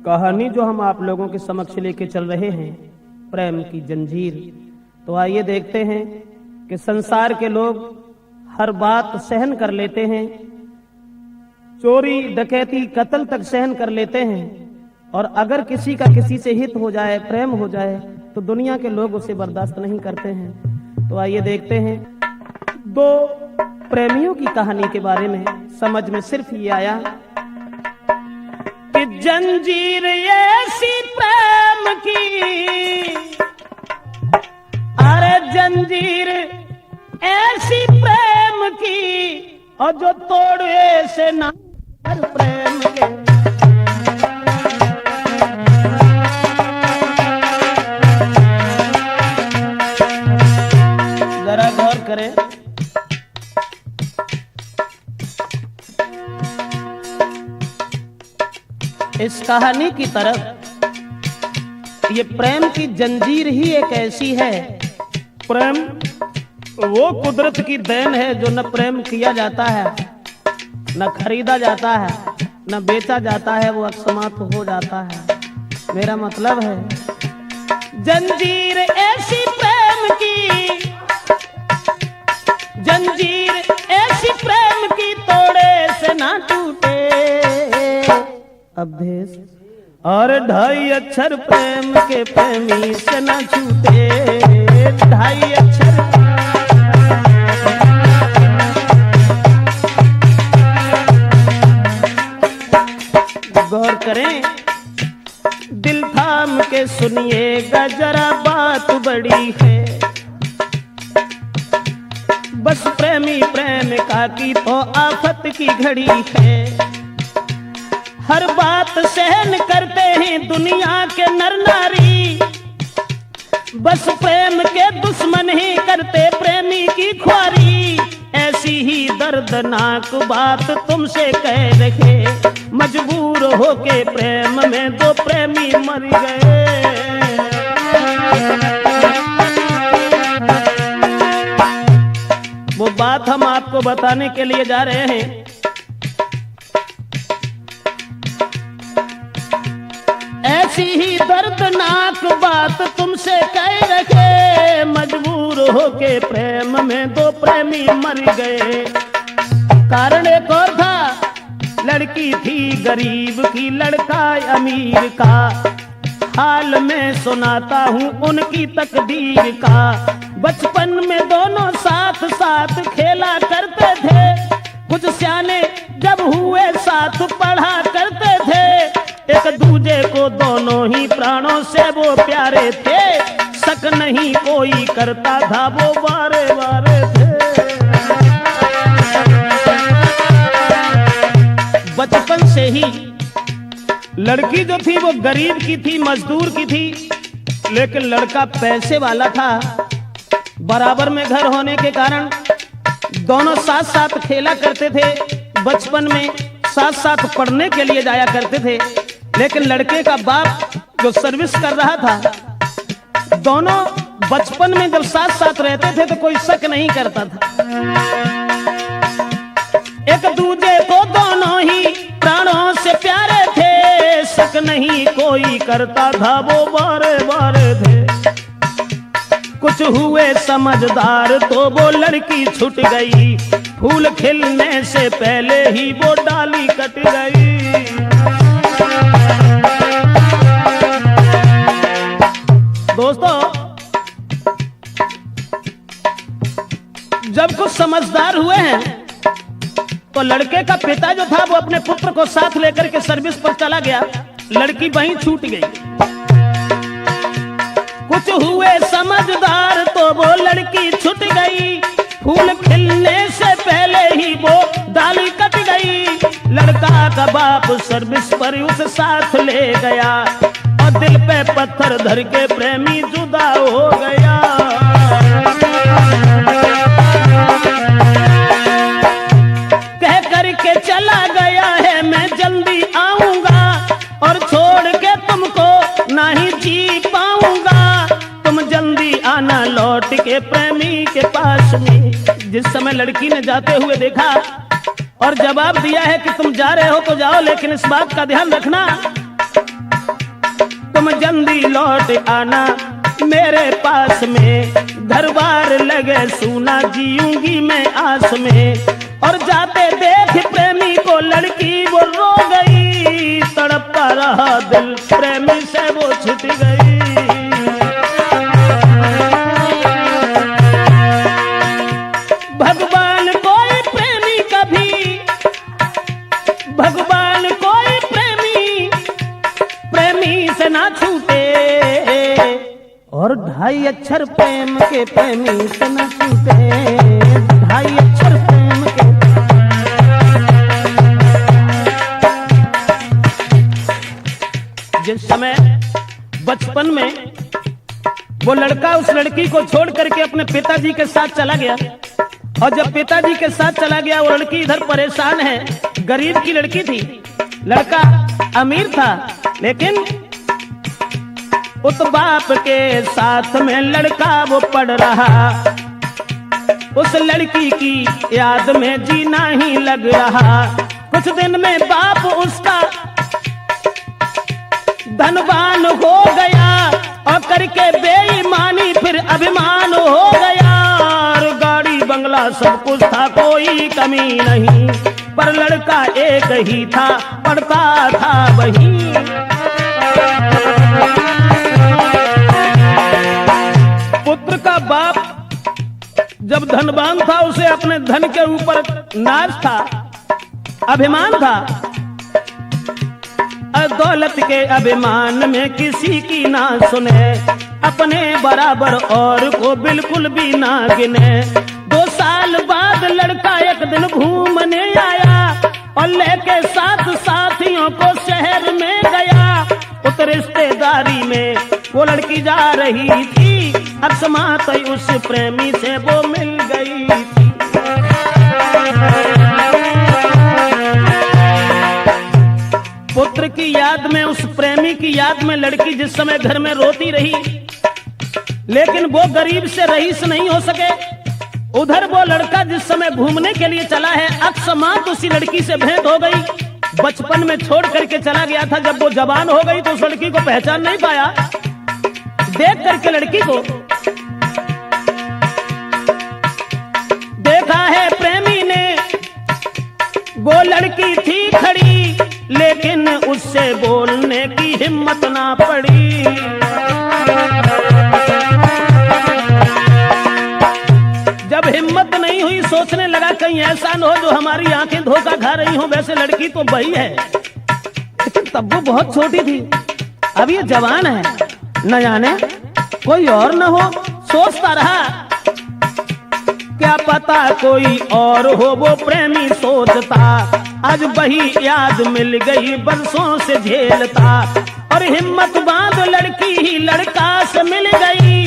कहानी जो हम आप लोगों के समक्ष लेके चल रहे हैं, प्रेम की जंजीर। तो आइए देखते हैं कि संसार के लोग हर बात सहन कर लेते हैं, चोरी डकैती कत्ल तक सहन कर लेते हैं, और अगर किसी का किसी से हित हो जाए, प्रेम हो जाए, तो दुनिया के लोग उसे बर्दाश्त नहीं करते हैं। तो आइए देखते हैं दो प्रेमियों की कहानी के बारे में। समझ में सिर्फ ये आया कि जंजीर ऐसी प्रेम की, अरे जंजीर ऐसी प्रेम की, और जो तोड़े से ना प्रेम के। जरा गौर करें, इस कहानी की तरफ ये प्रेम की जंजीर ही एक ऐसी है। प्रेम वो कुदरत की देन है जो न प्रेम किया जाता है, न खरीदा जाता है, न बेचा जाता है, वो अकस्मात हो जाता है। मेरा मतलब है जंजीर ऐसी प्रेम की, जंजीर ऐसी प्रेम की, तोड़े से ना टूटे अभेस, और ढाई अक्षर प्रेम के प्रेमी से ना छूटे। ढाई अक्षर गौर करें, दिल थाम के सुनिएगा जरा, बात बड़ी है। बस प्रेमी प्रेमिका की तो आफत की घड़ी है। हर बात सहन करते हैं दुनिया के नर नारी, बस प्रेम के दुश्मन ही करते प्रेमी की ख्वारी। ऐसी ही दर्दनाक बात तुमसे कह रहे, मजबूर होके प्रेम में दो प्रेमी मर गए। वो बात हम आपको बताने के लिए जा रहे हैं। ऐसी ही दर्दनाक बात तुमसे कह रखे, मजबूर होके प्रेम में दो प्रेमी मर गए। कारण एक और था, लड़की थी गरीब की, लड़का अमीर का। हाल में सुनाता हूँ उनकी तकदीर का। बचपन में दोनों साथ साथ खेला करते थे, कुछ सियाने जब हुए साथ पढ़ा करते थे। एक दूजे को दोनों ही प्राणों से वो प्यारे थे, शक नहीं कोई करता था, वो बारे बारे थे। बचपन से ही लड़की जो थी वो गरीब की थी, मजदूर की थी, लेकिन लड़का पैसे वाला था। बराबर में घर होने के कारण दोनों साथ साथ खेला करते थे। बचपन में साथ साथ पढ़ने के लिए जाया करते थे, लेकिन लड़के का बाप जो सर्विस कर रहा था, दोनों बचपन में जब साथ साथ रहते थे तो कोई शक नहीं करता था। एक दूजे को दोनों ही प्राणों से प्यारे थे, शक नहीं कोई करता था, वो बारे बारे थे। कुछ हुए समझदार तो वो लड़की छूट गई, फूल खिलने से पहले ही वो डाली कट गई। दोस्तों, जब कुछ समझदार हुए हैं तो लड़के का पिता जो था वो अपने पुत्र को साथ लेकर के सर्विस पर चला गया, लड़की वहीं छूट गई। कुछ हुए समझदार तो वो लड़की छूट गई, फूल खिलने से पहले ही वो डाली कट गई। लड़का का बाप सर्विस पर उसे साथ ले गया, और दिल पे पत्थर धर के प्रेमी जुदा हो गया। कह करके चला गया है मैं जल्दी आऊंगा, और छोड़ के तुमको नहीं जी पाऊंगा। तुम जल्दी आना लौट के प्रेमी के पास में। जिस समय लड़की ने जाते हुए देखा और जवाब दिया है कि तुम जा रहे हो तो जाओ, लेकिन इस बात का ध्यान रखना लौट आना मेरे पास में, घर बार लगे सूना जीऊंगी मैं आस में। और जाते देख प्रेमी को लड़की वो रो गई, तड़पता रहा दिल प्रेमी से वो छूट गई। भगवान कोई प्रेमी कभी, भगवान कोई प्रेमी प्रेमी से ना छूटे, और 2.5 अक्षर प्रेम के प्रेमी से ना छूटे, 2.5 अक्षर प्रेम के। जिस समय बचपन में वो लड़का उस लड़की को छोड़ करके अपने पिताजी के साथ चला गया, और जब पिताजी के साथ चला गया वो लड़की इधर परेशान है, गरीब की लड़की थी, लड़का अमीर था, लेकिन उस बाप के साथ में लड़का वो पढ़ रहा, उस लड़की की याद में जीना ही लग रहा। कुछ दिन में बाप उसका धनवान हो गया, और करके बेईमानी फिर अभिमान हो गया, और गाड़ी बंगला सब कुछ था, कोई कमी नहीं, पर लड़का एक ही था, पढ़ता था वही। पुत्र का बाप जब धनवान था, उसे अपने धन के ऊपर नाज था, अभिमान था, दौलत के अभिमान में किसी की ना सुने, अपने बराबर और को बिल्कुल भी ना गिने। 2 साल बाद लड़का एक दिन घूमने आया, और लेके 7 साथियों को शहर में गया। उस रिश्तेदारी में वो लड़की जा रही थी, अकस्मात उस प्रेमी से वो मिल गई थी। पुत्र की याद में, उस प्रेमी की याद में लड़की जिस समय घर में रोती रही, लेकिन वो गरीब से रईस नहीं हो सके। उधर वो लड़का जिस समय घूमने के लिए चला है, अकस्मात उसी लड़की से भेंट हो गई। बचपन में छोड़ करके चला गया था, जब वो जवान हो गई तो उस लड़की को पहचान नहीं पाया। देख करके लड़की को देखा है प्रेमी ने, वो लड़की थी खड़ी, लेकिन उससे बोलने की हिम्मत ना पड़ी। जब हिम्मत नहीं हुई, सोचने लगा कहीं ऐसा न हो जो हमारी आंखें धोखा खा रही हो, वैसे लड़की तो वही है, लेकिन तब वो बहुत छोटी थी, अब ये जवान है, न जाने कोई और न हो। सोचता रहा, क्या पता कोई और हो, वो प्रेमी सोचता। आज वही याद मिल गई, बरसों से झेलता, और हिम्मत बांध लड़की ही लड़का से मिल गई।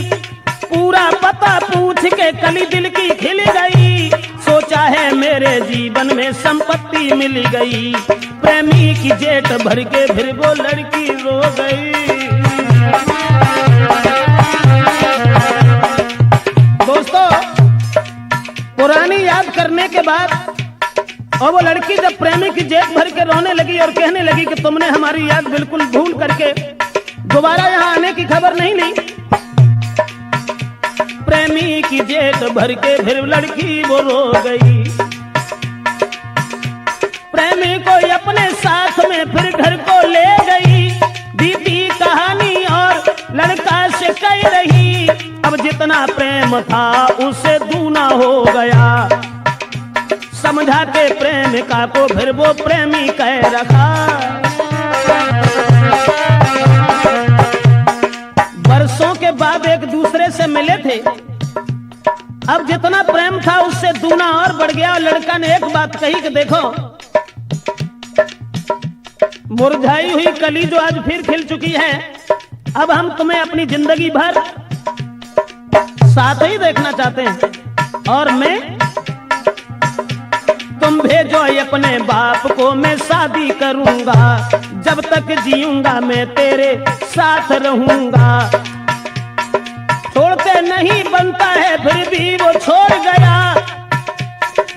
पूरा पता पूछ के कली दिल की खिल गई, सोचा है मेरे जीवन में संपत्ति मिल गई। प्रेमी की जेठ भर के फिर वो लड़की रो गई। दोस्तों, पुरानी याद करने के बाद और वो लड़की जब प्रेमी की जेब भर के रोने लगी और कहने लगी कि तुमने हमारी याद बिल्कुल भूल करके दोबारा यहाँ आने की खबर नहीं ली, प्रेमी की जेब भर के फिर लड़की वो रो गई। प्रेमी को अपने साथ में फिर घर को ले गई, बीती कहानी और लड़का से कह रही, अब जितना प्रेम था उसे दूना हो गया। समझा के प्रेमिका को फिर वो प्रेमी कह रखा। वर्षों के बाद एक दूसरे से मिले थे, अब जितना प्रेम था उससे दूना और बढ़ गया। और लड़का ने एक बात कही कि देखो, मुरझाई हुई कली जो आज फिर खिल चुकी है, अब हम तुम्हें अपनी जिंदगी भर साथ ही देखना चाहते हैं, और मैं तुम भेजो अपने बाप को, मैं शादी करूंगा, जब तक जीऊंगा मैं तेरे साथ रहूंगा। छोड़ते नहीं बनता है, फिर भी वो छोड़ गया।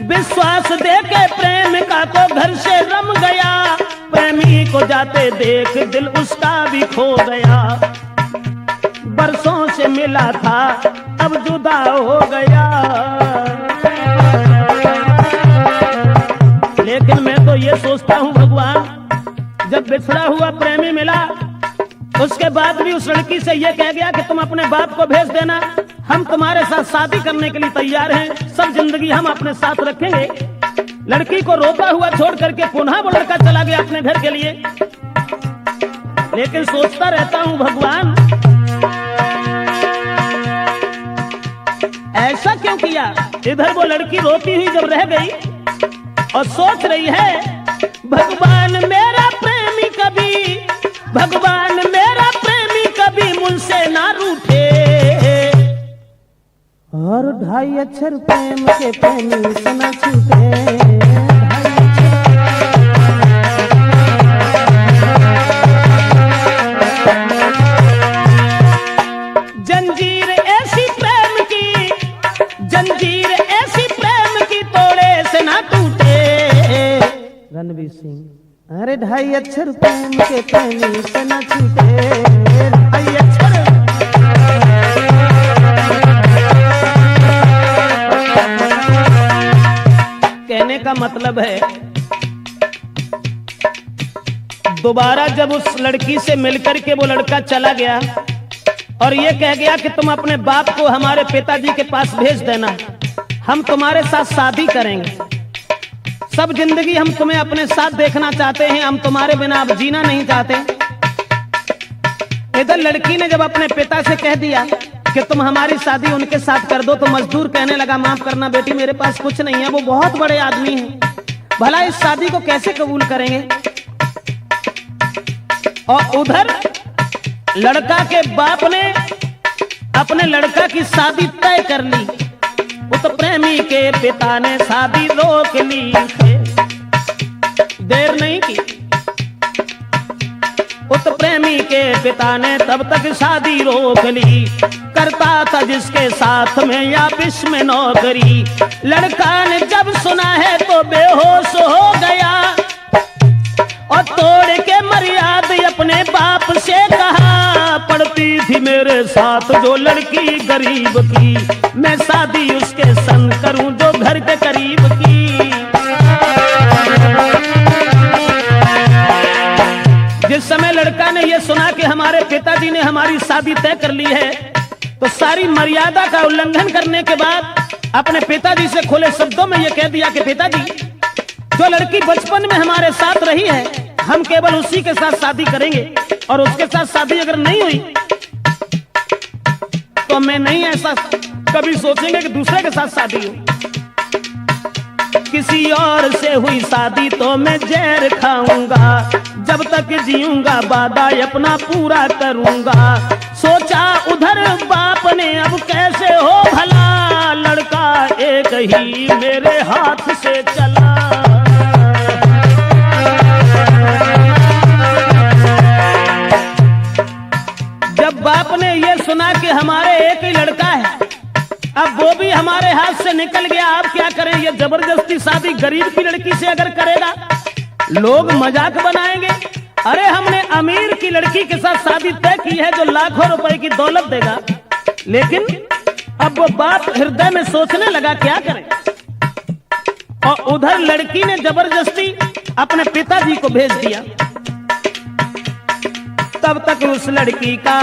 विश्वास देके प्रेमिका को घर से रम गया, प्रेमी को जाते देख दिल उसका भी खो गया। बरसों से मिला था अब जुदा हो गया। लेकिन मैं तो ये सोचता हूँ भगवान, जब बिछड़ा हुआ प्रेमी मिला उसके बाद भी उस लड़की से ये कह गया कि तुम अपने बाप को भेज देना, हम तुम्हारे साथ शादी करने के लिए तैयार हैं, सब जिंदगी हम अपने साथ रखेंगे। लड़की को रोता हुआ छोड़ करके पुनः वो लड़का चला गया अपने घर के लिए। लेकिन सोचता रहता हूं भगवान, ऐसा क्यों किया? इधर वो लड़की रोती हुई जब रह गई और सोच रही है भगवान मेरा प्रेमी कभी, भगवान मेरा प्रेमी कभी मुझसे ना रूठे, और 2.5 अक्षर प्रेम के प्रेमी से न छूटे। जंजीर ऐसी प्रेम की, जंजीर ऐसी प्रेम की तोड़े से ना टूटे। रणवीर सिंह, अरे 2.5 अक्षर प्रेम के प्रेमी से न छूटे, 2.5 अक्षर। कहने का मतलब है दोबारा जब उस लड़की से मिलकर के वो लड़का चला गया और ये कह गया कि तुम अपने बाप को हमारे पिताजी के पास भेज देना, हम तुम्हारे साथ शादी करेंगे, सब जिंदगी हम तुम्हें अपने साथ देखना चाहते हैं, हम तुम्हारे बिना अब जीना नहीं चाहते। इधर लड़की ने जब अपने पिता से कह दिया कि तुम हमारी शादी उनके साथ कर दो, तो मजदूर कहने लगा माफ करना बेटी, मेरे पास कुछ नहीं है, वो बहुत बड़े आदमी हैं, भला इस शादी को कैसे कबूल करेंगे। और उधर लड़का के बाप ने अपने लड़का की शादी तय कर ली, उस प्रेमी के पिता ने शादी रोक ली, देर नहीं की। उस प्रेमी के पिता ने तब तक शादी रोक ली, करता था जिसके साथ में या बिश में नौकरी। लड़का ने जब सुना है तो बेहोश हो गया और तोड़ के मर्याद अपने बाप से कहा, पढ़ती थी मेरे साथ जो लड़की गरीब की, मैं शादी उसके संग करूं जो घर के करीब की। जिस समय लड़का ने यह सुना कि हमारे पिताजी ने हमारी शादी तय कर ली है, तो सारी मर्यादा का उल्लंघन करने के बाद अपने पिताजी से खुले शब्दों में यह कह दिया कि पिताजी, जो लड़की बचपन में हमारे साथ रही है हम केवल उसी के साथ शादी करेंगे, और उसके साथ शादी अगर नहीं हुई तो मैं नहीं ऐसा कभी सोचेंगे कि दूसरे के साथ शादी हो। किसी और से हुई शादी तो मैं जहर खाऊंगा, जब तक जीऊंगा वादा अपना पूरा करूंगा। सोचा उधर बाप ने अब कैसे हो भला, लड़का एक ही मेरे हाथ से चला। जब बाप ने यह सुना कि हमारे एक ही लड़का है, अब वो भी हमारे हाथ से निकल गया, अब क्या करें, ये जबरदस्ती शादी गरीब की लड़की से अगर करेगा लोग मजाक बनाएंगे। अरे हमने अमीर की लड़की के साथ शादी तय की है जो लाखों रुपए की दौलत देगा। लेकिन अब वो बाप हृदय में सोचने लगा क्या करें, और उधर लड़की ने जबरदस्ती अपने पिताजी को भेज दिया। तब तक उस लड़की का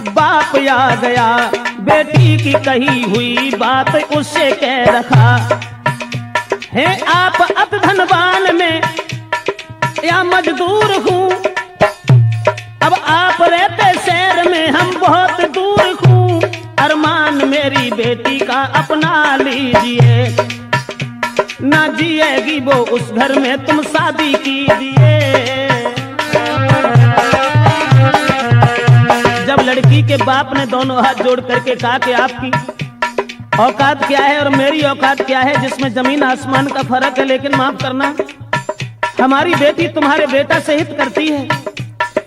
बाप आ गया, बेटी की कही हुई बात उससे कह रखा है, आप अब धनवान में या मजदूर हूँ, अब आप रहते शहर में हम बहुत दूर हूँ, अरमान मेरी बेटी का अपना लीजिए, ना जिएगी वो उस घर में तुम शादी कीजिए। जब लड़की के बाप ने दोनों हाथ जोड़ करके कहा कि आपकी औकात क्या है और मेरी औकात क्या है, जिसमें जमीन आसमान का फर्क है, लेकिन माफ करना हमारी बेटी तुम्हारे बेटा से हित करती है,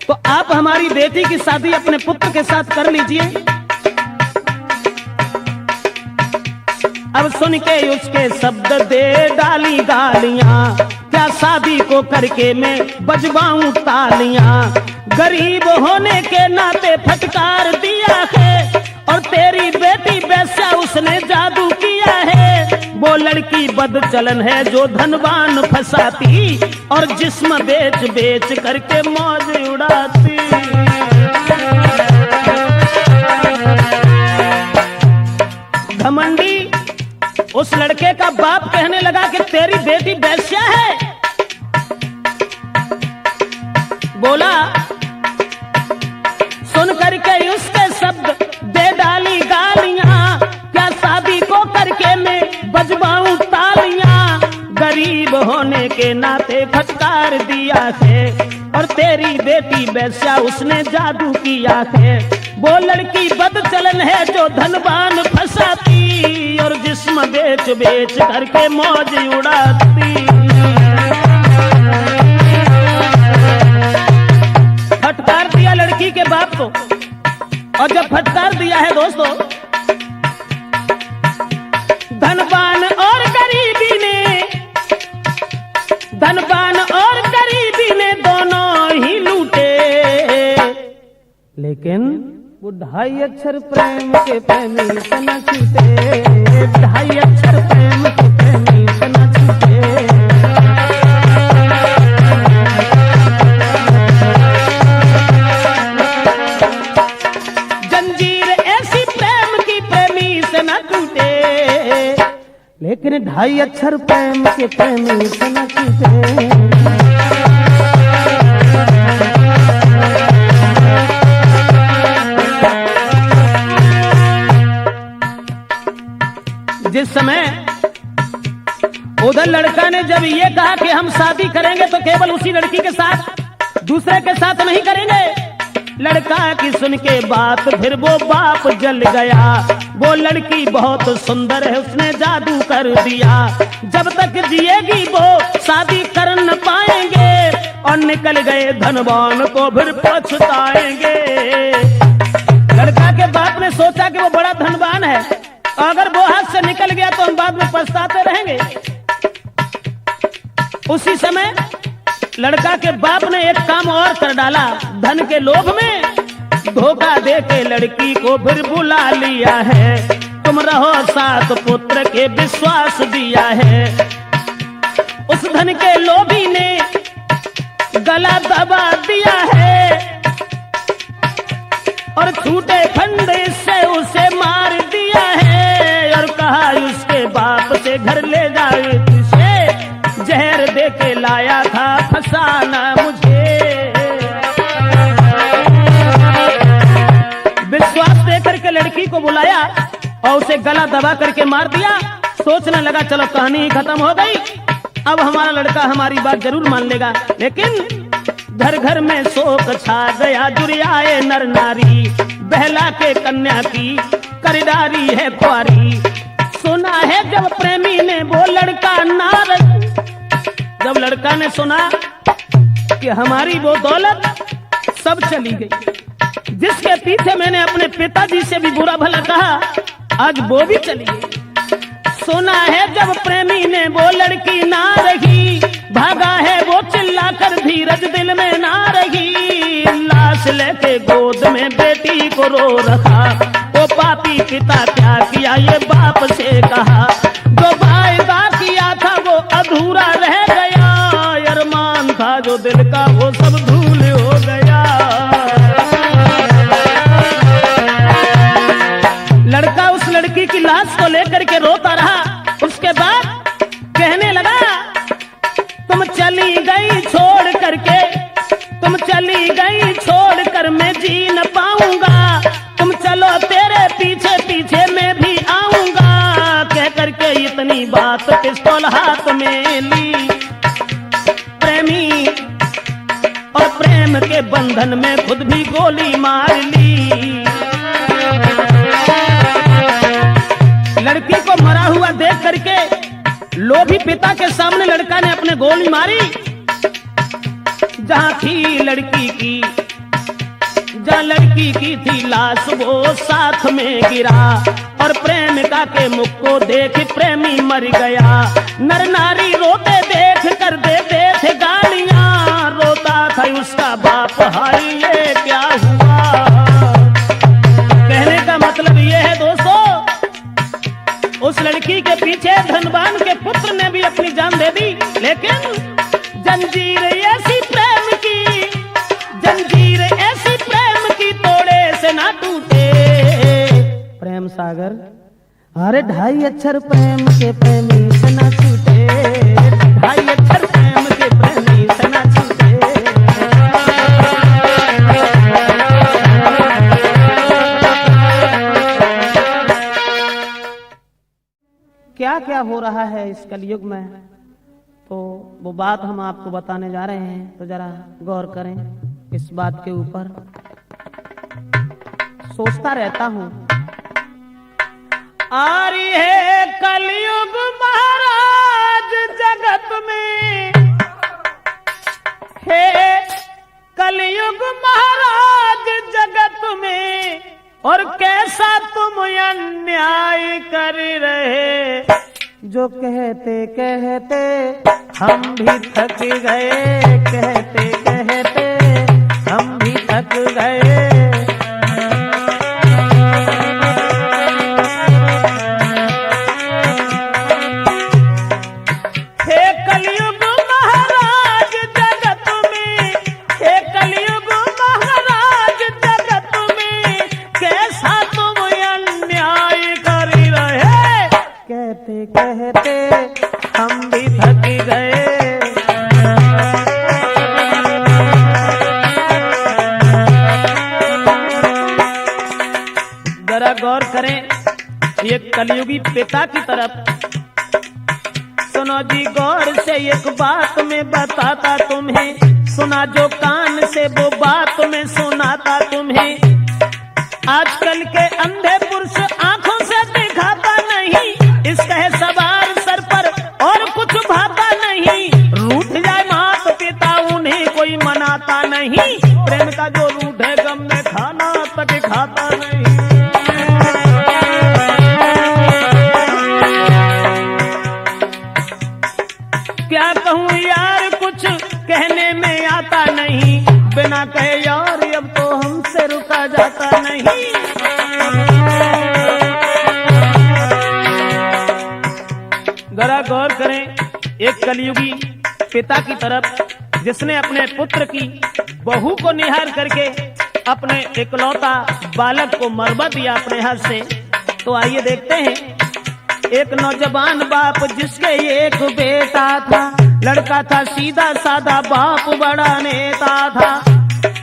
तो आप हमारी बेटी की शादी अपने पुत्र के साथ कर लीजिए। अब सुन के उसके शब्द दे डाली गालियां, क्या शादी को करके मैं बजवाऊं तालियां, गरीब होने के नाते फटकार दिया है, और तेरी बेटी वैसा उसने जादू किया है। वो लड़की बदचलन है जो धनवान फंसाती, और जिस्म बेच बेच करके मौज उड़ाती। घमंडी उस लड़के का बाप कहने लगा कि तेरी बेटी वैश्या है। बोला, सुन करके उसके शब्द दे डाली गालियां, क्या शादी को करके मैं बजवाऊं तालियां। गरीब होने के नाते फटकार दिया है, और तेरी बेटी वैसा उसने जादू किया है। वो लड़की बदचलन है जो धनवान फंसाती, और जिस्म बेच बेच करके मौज उड़ाती। फटकार दिया लड़की के बाप को, और जब फटकार दिया है दोस्तों, धनवान और गरीबी ने, धनवान और गरीबी ने दोनों ही लूटे, लेकिन वो 2.5 अक्षर प्रेम के प्रेमी से न छूटे। 2.5 अक्षर प्रेम के प्रेमी से न छूटे। जंजीर ऐसी प्रेम की प्रेमी से न टूटे, लेकिन 2.5 अक्षर प्रेम के प्रेमी से न छूटे। जिस समय उधर लड़का ने जब ये कहा कि हम शादी करेंगे तो केवल उसी लड़की के साथ, दूसरे के साथ नहीं करेंगे, लड़का की सुन के बात फिर वो बाप जल गया। वो लड़की बहुत सुंदर है, उसने जादू कर दिया। जब तक जिएगी वो शादी कर न पाएंगे, और निकल गए धनवान तो फिर पछताएंगे। लड़का के बाप ने सोचा कि वो बड़ा धनवान है, अगर वो हाथ से निकल गया तो हम बाद में पछताते रहेंगे। उसी समय लड़का के बाप ने एक काम और कर डाला। धन के लोभ में धोखा दे के लड़की को फिर बुला लिया है। तुम रहो साथ पुत्र के विश्वास दिया है। उस धन के लोभी ने गला दबा दिया है, और छूटे फंदे से उसे मार दिया है, और कहा उसके बाप से घर ले जाए तुझे, जहर दे के लाया था फंसाना मुझे। विश्वास दे करके लड़की को बुलाया और उसे गला दबा करके मार दिया। सोचने लगा चलो कहानी ही खत्म हो गई, अब हमारा लड़का हमारी बात जरूर मान लेगा। लेकिन घर घर में शोक छा गया, जुरियाए नर नारी, बहला के कन्या की खरीदारी है कुआरी। सुना है जब प्रेमी ने वो लड़का नारद, जब लड़का ने सुना कि हमारी वो दौलत सब चली गई, जिसके पीछे मैंने अपने पिताजी से भी बुरा भला कहा, आज वो भी चली गई। सुना है जब प्रेमी ने वो लड़की ना रही, भागा है वो चिल्लाकर धीरज दिल में ना रही। लाश लेके गोद में बेटी को रो रखा, वो पापी पिता क्या किया ये बाप से कहा। जो वायदा किया था वो अधूरा रह गया, अरमान था जो दिल का वो सब धूल हो गया। लड़का उस लड़की की लाश को लेकर के रोता रहा। उसके बाद कहने लगा तुम चली गई छोड़ करके, तुम चली गई छोड़ कर मैं जी न पाऊंगा, तुम चलो तेरे पीछे पीछे मैं भी आऊंगा। कह करके इतनी बात पिस्तौल हाथ में ली, प्रेमी और प्रेम के बंधन में खुद भी गोली मार ली। लड़की को मरा हुआ देख करके लोभी पिता के सामने लड़का ने अपने गोली मारी। जहां थी लड़की की, जहां लड़की की थी लाश वो साथ में गिरा, और प्रेमिका के मुख को देख प्रेमी मर गया। नर नारी रोते देख कर देते थे गालियां, रोता था उसका बाप हाय क्या हुआ। कहने का मतलब ये है दोस्तों, उस लड़की के पीछे धनवान के पुत्र ने भी अपनी जान दे दी, लेकिन जंजीर ऐसी प्रेम की, जंजीर ऐसी प्रेम की तोड़े से ना टूटे। प्रेम सागर, अरे 2.5 अक्षर प्रेम के प्रेमी से ना छूटे, 2.5 अक्षर प्रेम के प्रेमी से ना छूटे। क्या क्या हो रहा है इस कलयुग में, तो वो बात हम आपको बताने जा रहे हैं, तो जरा गौर करें इस बात के ऊपर। सोचता रहता हूं, आ रही है कलयुग महाराज जगत में, हे कलयुग महाराज जगत में, और कैसा तुम अन्याय कर रहे। जो कहते कहते हम भी थक गए, कहते कहते हम भी थक गए। हे कलयुग महाराज जगत में, हे कलयुग महाराज जगत में, कैसा तुम अन्याय कर रहे। कहते कहते हम भी थक गए। जरा गौर करें ये कलयुगी पिता की तरफ। सुनो जी गौर से एक बात मैं बताता तुम्हें, सुना जो कान से वो बात मैं सुनाता तुम्हें। आजकल के अंधे पुरुष आंखों से दिखाता नहीं, इसका है सवार सर पर और कुछ भाता नहीं। रूठ जाए माता पिता उन्हें कोई मनाता नहीं, प्रेम का जो रूठ है गम में खाना तक खाता नहीं। क्या कहूँ यार कुछ कहने में आता नहीं, बिना कहे यार अब तो हमसे रुका जाता नहीं। जरा गौर करें एक कलयुगी पिता की तरफ, जिसने अपने पुत्र की बहू को निहार करके अपने इकलौता बालक को मरवा दिया अपने हाथ से। तो आइए देखते हैं, एक नौजवान बाप जिसके एक बेटा था, लड़का था सीधा साधा, बाप बड़ा नेता था।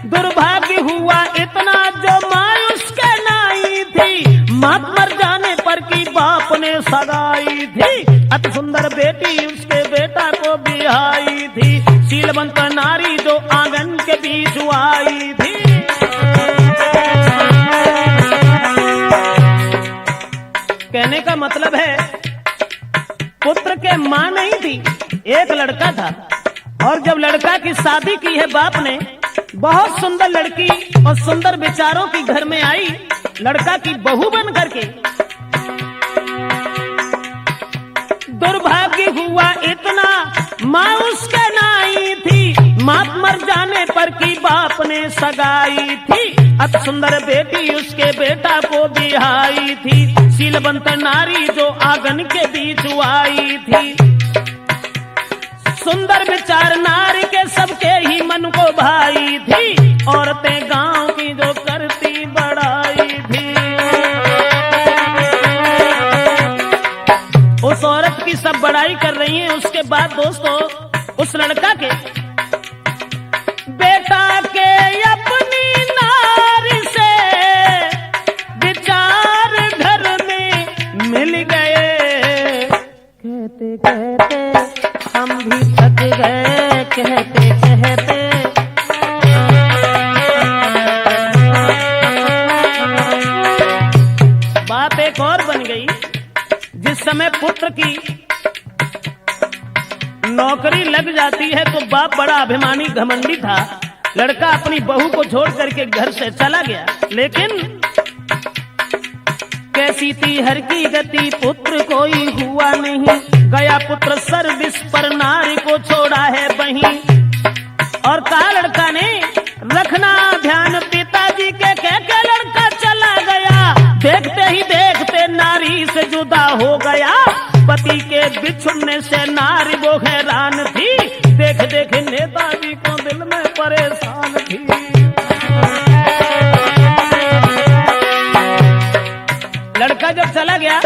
दुर्भाग्य हुआ इतना जो माँ उसके नाई थी, माँ मर जाने पर की बाप ने सगाई थी। अति सुंदर बेटी उसके बेटा को बिहाई थी, शीलवंत नारी जो आंगन के बीच आई थी। कहने का मतलब है पुत्र के मां नहीं थी, एक लड़का था। और जब लड़का की शादी की है बाप ने, बहुत सुंदर लड़की और सुंदर विचारों की घर में आई, लड़का की बहू बन करके। दुर्भाग्य हुआ इतना माँ उसके नाई थी, माँ मर जाने पर की बाप ने सगाई थी। अति सुंदर बेटी उसके बेटा को बिहाई थी, शीलवंत नारी जो आंगन के बीच आई थी। सुंदर विचार नारी के सबके ही मन को भाई थी, औरतें गांव की जो करती बड़ाई थी। उस औरत की सब बड़ाई कर रही हैं। उसके बाद दोस्तों उस लड़का के बेटा के अपनी नारी से विचार घर में मिल गए। कहते कहते हम भी थक गए, कहते कहते। बात एक और बन गई। जिस समय पुत्र की नौकरी लग जाती है तो बाप बड़ा अभिमानी घमंडी था। लड़का अपनी बहू को छोड़ करके घर से चला गया, लेकिन कैसी थी हर की गति, पुत्र कोई हुआ नहीं। गया पुत्र सर्विस पर, नारी को छोड़ा है वहीं। और कहा लड़का ने रखना ध्यान हो गया। पति के बिछुड़ने से नारी वो हैरान थी, देख देख नेताजी को दिल में परेशान थी। लड़का जब चला गया,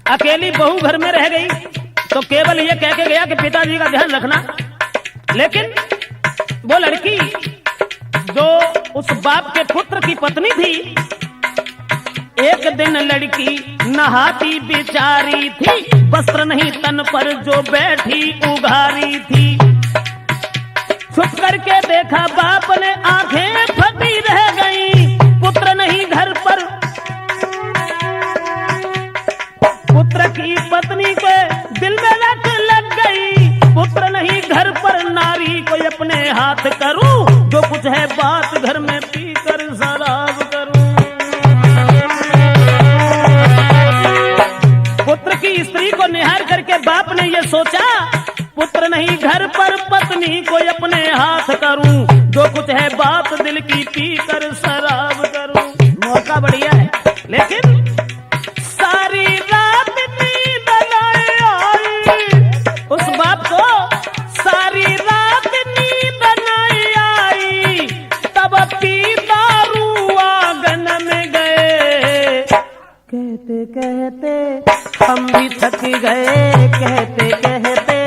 अकेली बहू घर में रह गई, तो केवल ये कह के गया कि पिताजी का ध्यान रखना। लेकिन वो लड़की जो उस बाप के पुत्र की पत्नी थी, एक दिन लड़की नहाती बिचारी थी, वस्त्र नहीं तन पर जो बैठी उघारी थी। छुप करके देखा बाप ने, आंखें फटी रह गई, पुत्र नहीं घर पर। पुत्र की पत्नी को दिल में रट लग गई, पुत्र नहीं घर पर, नारी को अपने हाथ करूं, जो कुछ है बात घर में पीकर शराब करूं। पुत्र की स्त्री को निहार करके बाप ने ये सोचा, पुत्र नहीं घर पर, पत्नी को अपने हाथ करूं, जो कुछ है बात दिल की पीकर शराब करूं। मौका बढ़िया है, लेकिन सारी रात नींद नहीं आई उस बाप को, सारी रात नींद नहीं आई। तब पी दारू आंगन में गए, कहते कहते हम भी थक गए, कहते कहते।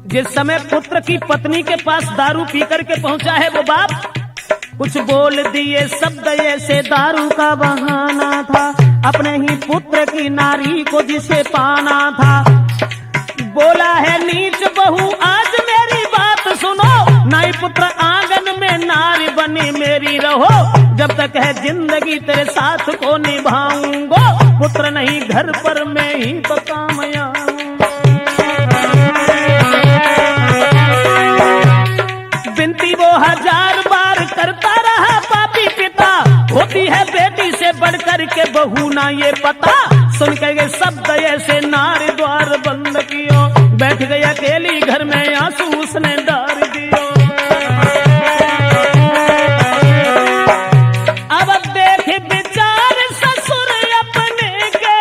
जिस समय पुत्र की पत्नी के पास दारू पी करके पहुंचा है वो बाप, कुछ बोल दिए शब्द ऐसे, दारू का बहाना था, अपने ही पुत्र की नारी को जिसे पाना था। बोला है नीच बहू आज मेरी बात सुनो, नाई पुत्र आंगन में नारी बनी मेरी रहो, जब तक है जिंदगी तेरे साथ को निभाऊंगा, पुत्र नहीं घर पर मैं ही तो काम आऊंगा। बिनती वो 1000 बार करता रहा पापी पिता, होती है बेटी से बढ़कर के बहू ना ये पता। सुन के शब्द ऐसे नारी द्वार बंद कियो, बैठ गई अकेली घर में आंसू उसने डार दियो। अब देख विचार ससुर अपने के,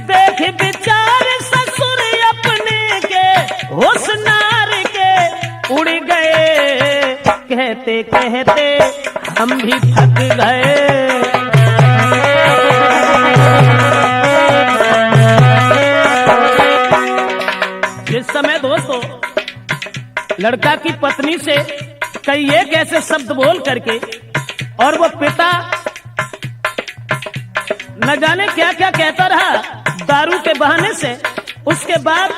देख विचार ससुर अपने के, होश नार के उड़ गए, कहते कहते हम भी थक गए। इस समय दोस्तों लड़का की पत्नी से कई एक ऐसे शब्द बोल करके, और वो पिता न जाने क्या क्या कहता रहा दारू के बहाने से। उसके बाद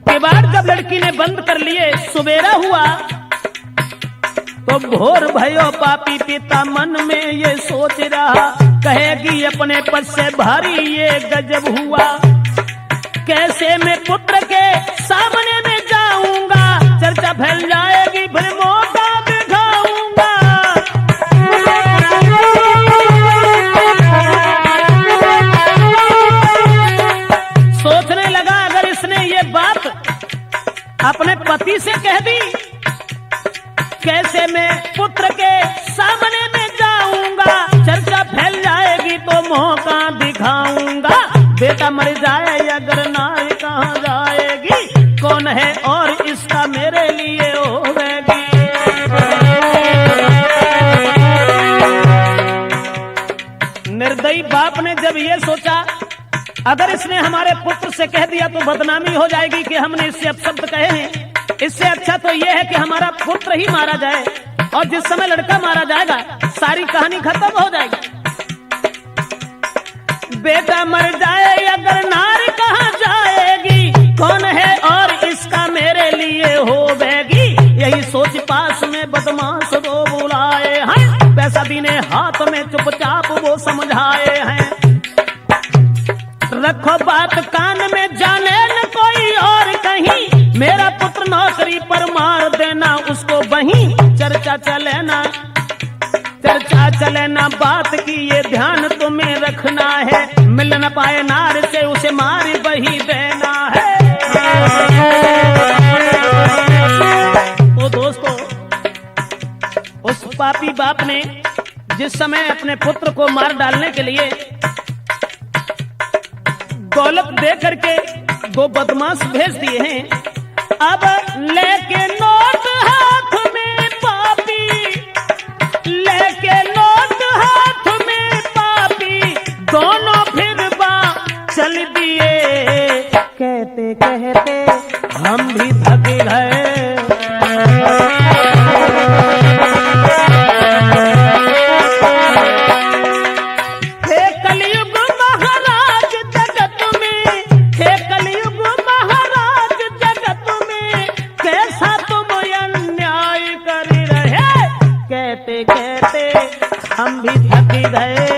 किवाड़ जब लड़की ने बंद कर लिए, सुबेरा हुआ तो भोर भयो पापी पिता मन में ये सोच रहा, कहेगी अपने पद से भारी ये गजब हुआ, कैसे मैं पुत्र के सामने में जाऊंगा, चर्चा फैल जाएगी फिर मौका दिखाऊंगा। सोचने लगा अगर इसने ये बात अपने पति से कह दी, कैसे मैं पुत्र के सामने में जाऊंगा, चर्चा फैल जाएगी तो मौका दिखाऊंगा। बेटा मर जाए अगर नारी कहाँ जाएगी, कौन है और इसका मेरे लिए होगी। निर्दयी बाप ने जब ये सोचा अगर इसने हमारे पुत्र से कह दिया तो बदनामी हो जाएगी कि हमने इससे अपशब्द कहे हैं, इससे अच्छा तो यह है कि हमारा पुत्र ही मारा जाए, और जिस समय लड़का मारा जाएगा सारी कहानी खत्म हो जाएगी। बेटा मर जाए अगर नारी कहाँ जाएगी, कौन है और इसका मेरे लिए होगी, यही सोच पास में बदमाश दो बुलाए हैं, पैसा दीने हाथ में चुपचाप वो समझाए हैं। रखो बात कान में, जाने न कोई और कहीं, मेरा पुत्र नौकरी पर मार देना उसको वहीं, चर्चा चले ना बात की ये ध्यान तुम्हें रखना है, मिल न पाए नार से उसे मार वही देना है। तो दोस्तों बाप ने जिस समय अपने पुत्र को मार डालने के लिए दौलत दे करके दो बदमाश भेज दिए हैं, अब लेके नोट हाथ में पापी, लेके नोट हाथ में पापी, दोनों फिर चल दिए। कहते कहते हम भी थक गए। हे कलयुग महाराज जगत में, हे कलयुग महाराज जगत में, कैसा तुम अन्याय कर रहे। कहते कहते हम भी थक गए।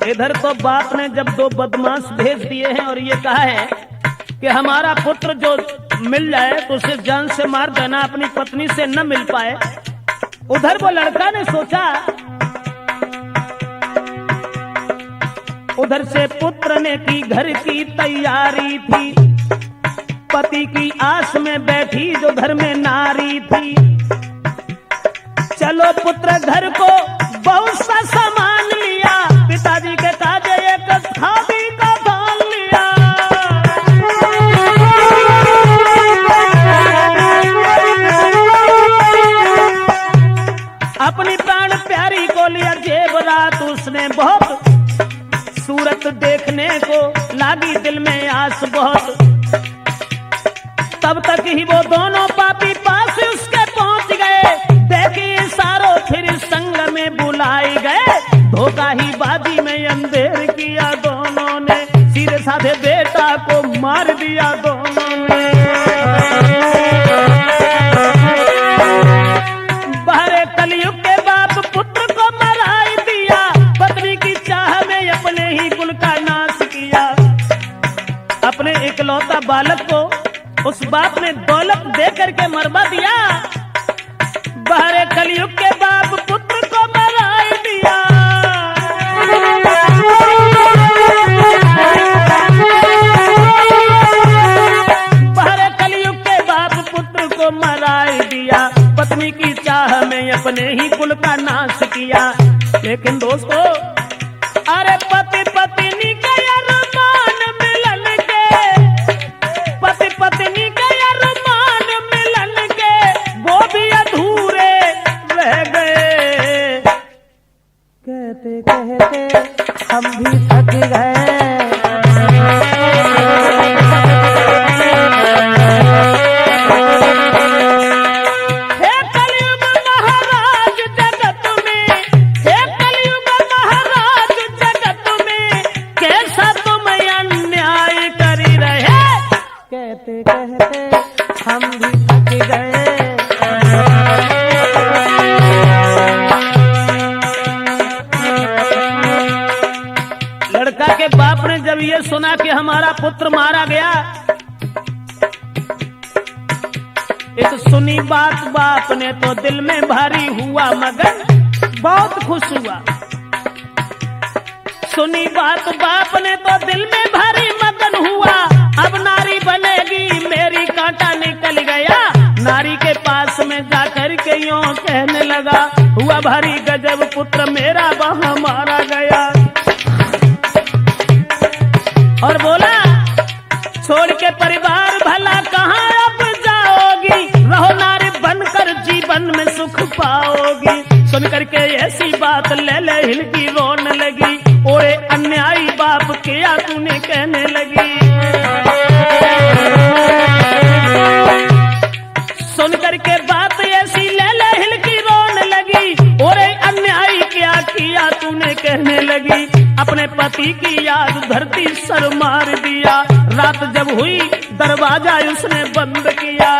इधर तो बाप ने जब दो बदमाश भेज दिए हैं और ये कहा है कि हमारा पुत्र जो मिल जाए तो उसे जान से मार देना, अपनी पत्नी से न मिल पाए। उधर वो लड़का ने सोचा, उधर से पुत्र ने की घर की तैयारी थी, पति की आस में बैठी जो घर में नारी थी। चलो पुत्र घर को बहुत सा सामान लिया, पिताजी के काजे एक खादी का थाल लिया। अपनी प्राण प्यारी को लिया जेवरात उसने बहुत, सूरत देखने को लागी दिल में आस बहुत। तब तक ही वो दोनों पापी पास उसके पहुंच गए, देखिए सारों फिर संग में बुलाए गए। धोखा ही बाजी में अंधेर किया दोनों ने, सीधे साधे बेटा को मार दिया दोनों ने। बाहरे कलयुग के बाप पुत्र को मराई दिया, पत्नी की चाह में अपने ही कुल का नाश किया। अपने इकलौता बालक को उस बाप ने दौलत दे करके मरवा दिया। बाहरे कलयुग के बाप पुत्र को मराई दिया। बाहरे कलयुग के बाप पुत्र को मराई दिया, पत्नी की चाह में अपने ही कुल का नाश किया। लेकिन दोस्तों, अरे पति पत्नी के अरमान मिलन के, पति पत्नी के अरमान मिलन के, वो भी अधूरे रह गए। कहते कहते हम भी थक गए। हे कलयुग महाराज जगत में, हे कलयुग महाराज जगत में, कैसा तुम अन्याय कर रहे। कहते कहते हम भी थक गए। लड़का के बाप ने जब ये सुना कि हमारा पुत्र मारा गया, इस सुनी बात बाप ने तो दिल में भारी हुआ मगन, बहुत खुश हुआ। सुनी बात बाप ने तो दिल में भारी मगन हुआ। अब नारी बनेगी मेरी, कांटा निकल गया। नारी के पास में जाकर के यूं कहने लगा, हुआ भारी गजब पुत्र मेरा वहां मारा गया। और बोला, छोड़ के परिवार भला कहाँ अब जाओगी, रहो नारी बनकर जीवन में सुख पाओगी। सुन करके ऐसी बात ले ले हिलकी रोने लगी, ओए अन्यायी बाप क्या तूने कहने लगी। सुन करके बात ऐसी ले ले हिलकी रोने लगी, ओए अन्यायी क्या किया तूने कहने लगी। अपने पति की याद धरती सर मार दिया, रात जब हुई दरवाजा उसने बंद किया।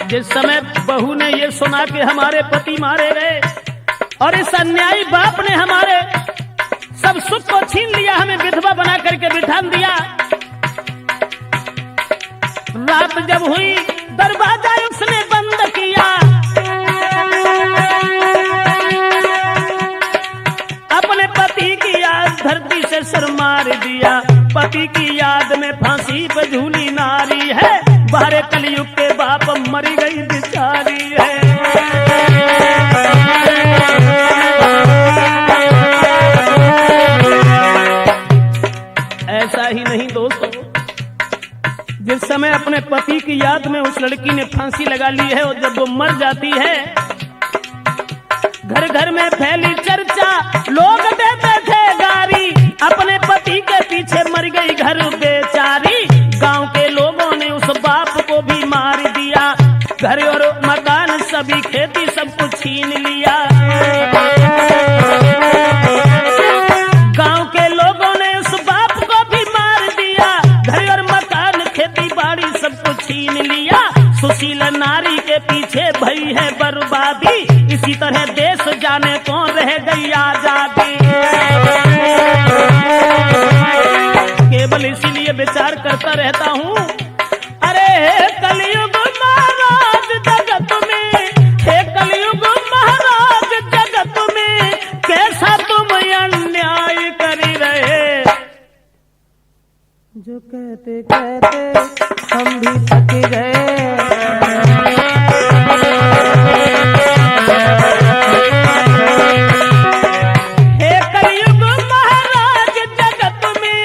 जिस समय बहू ने ये सुना कि हमारे पति मारे गए और इस अन्यायी बाप ने हमारे सब सुख को छीन लिया, हमें विधवा बना करके बिठा दिया। रात जब हुई दरवाजा उसने बंद किया। अपने पति की याद धरती से सर मार की याद में उस लड़की ने फांसी लगा ली है। और जब वो मर जाती है, घर घर में फैली चर्चा, लोग देते थे गारी, अपने पति के पीछे मर गई घर बेचारी। गांव के लोगों ने उस बाप को भी मार दिया, घर और मकान सभी खेती सब कुछ छीन लिया। गांव के लोगों ने उस बाप को भी मार दिया, घर और मकान खेती बाड़ी सब कुछ छीन लिया। सुशील नारी के पीछे भई है बर्बादी, इसी तरह देश जाने कौन रह गई आजादी। केवल इसीलिए विचार करता रहता हूँ, अरे कलयुग महाराज जगत में, हे कलयुग महाराज जगत में, कैसा तुम अन्याय कर रहे। जो कहते कहते हम भी थक गए, हे कलयुग महाराज जगत में,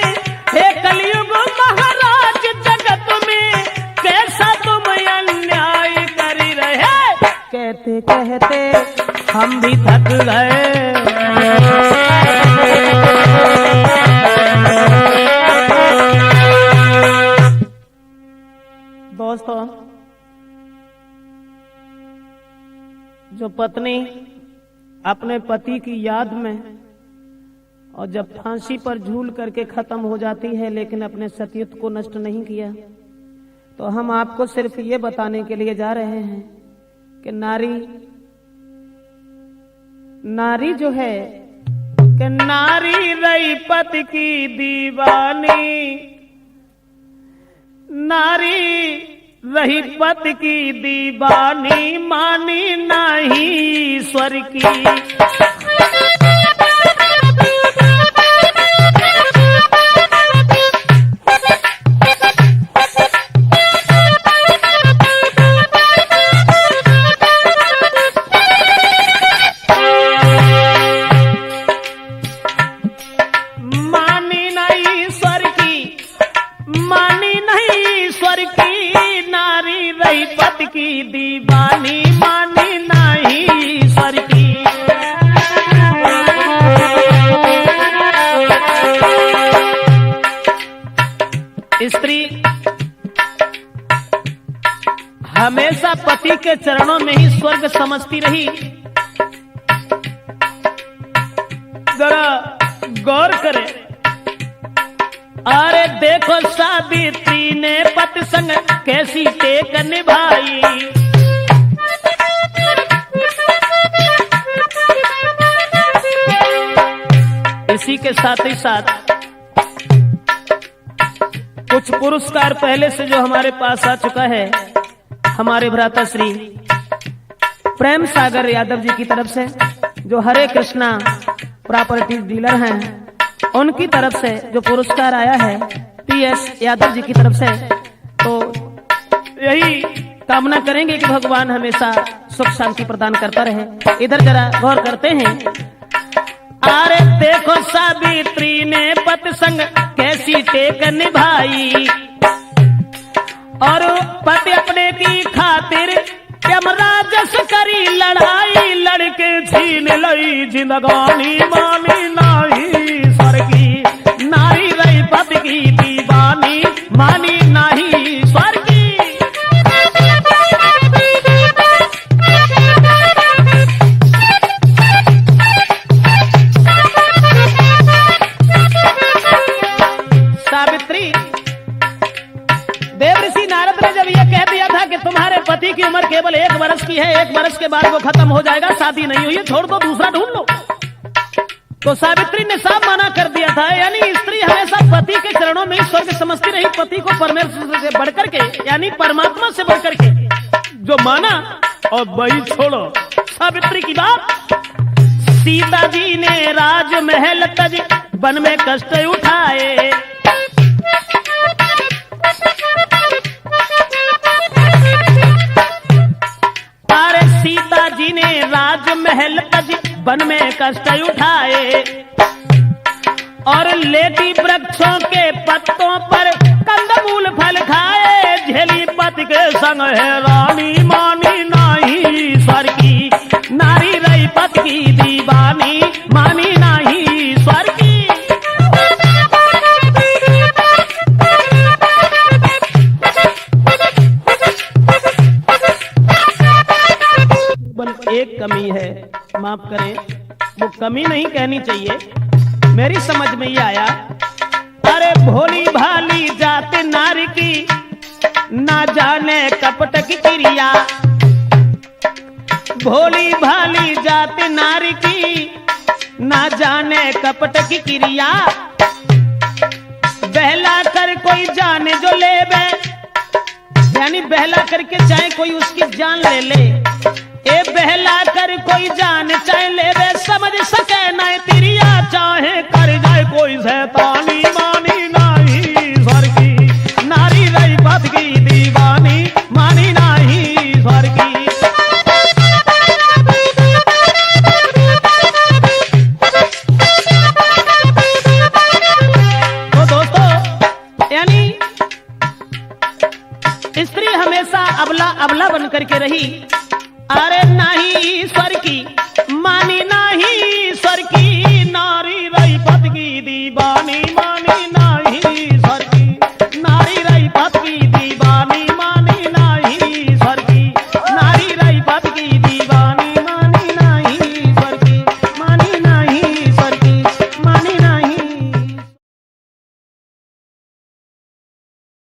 हे कलयुग महाराज जगत में, कैसा तुम अन्याय कर रहे। कहते कहते हम भी थक गए। दोस्तों, जो पत्नी अपने पति की याद में और जब फांसी पर झूल करके खत्म हो जाती है, लेकिन अपने सतीत्व को नष्ट नहीं किया, तो हम आपको सिर्फ ये बताने के लिए जा रहे हैं कि नारी जो है कि नारी रही पति की दीवानी, नारी रही पति की दीवानी, मानी नहीं ईश्वर की। की दीवानी, मानी नहीं ईश्वर की। स्त्री हमेशा पति के चरणों में ही स्वर्ग समझती रही। जरा गौर करें, अरे देखो सावित्री ने पति संग कैसी टेक निभाई। इसी के साथ ही साथ कुछ पुरस्कार पहले से जो हमारे पास आ चुका है, हमारे भ्राता श्री प्रेम सागर यादव जी की तरफ से, जो हरे कृष्णा प्रॉपर्टी डीलर हैं, उनकी तरफ से जो पुरस्कार आया है PS यादव जी की तरफ से। तो यही कामना करेंगे कि भगवान हमेशा सुख शांति प्रदान करता रहे। इधर जरा गौर करते हैं, अरे देखो सावित्री ने पति संग कैसी टेक निभाई, और पति अपने की खातिर यमराज से करी लड़ाई, लड़के छीन लई जिंदगानी, मानी नहीं ईश्वर की। नारी रही पति की दीवानी, मानी नहीं ईश्वर की। सावित्री, देवऋषि नारद ने जब यह कह दिया था कि तुम्हारे पति की उम्र केवल 1 वर्ष की है, 1 वर्ष के बाद वो खत्म हो जाएगा, शादी नहीं हुई है, छोड़ दो, दूसरा ढूंढ लो, तो सावित्री ने साफ मना कर दिया था। यानी स्त्री हमेशा पति के चरणों में स्वर्ग समझती रही, पति को परमेश्वर से बढ़कर के, यानी परमात्मा से बढ़कर के जो माना, और वही छोड़ो। सावित्री की बात, सीता जी ने राजमहल तज वन में कष्ट उठाए, अरे सीता जी ने राजमहल तज वन में कष्ट उठाए, और लेटी वृक्षों के पत्तों पर कंदमूल फल खाए, झेली पति के संग है रानी, मानी नाही स्वर की, नारी रही पति की दीवानी, मानी नाही स्वर की। एक कमी है, माफ करें, वो कमी नहीं कहनी चाहिए, मेरी समझ में ही आया। अरे भोली भाली जात नारी की, ना जाने कपट की क्रिया, भोली भाली जात नारी की, ना जाने कपट की क्रिया, बहला कर कोई जाने जो ले बे, यानी बहला करके चाहे कोई उसकी जान ले ले,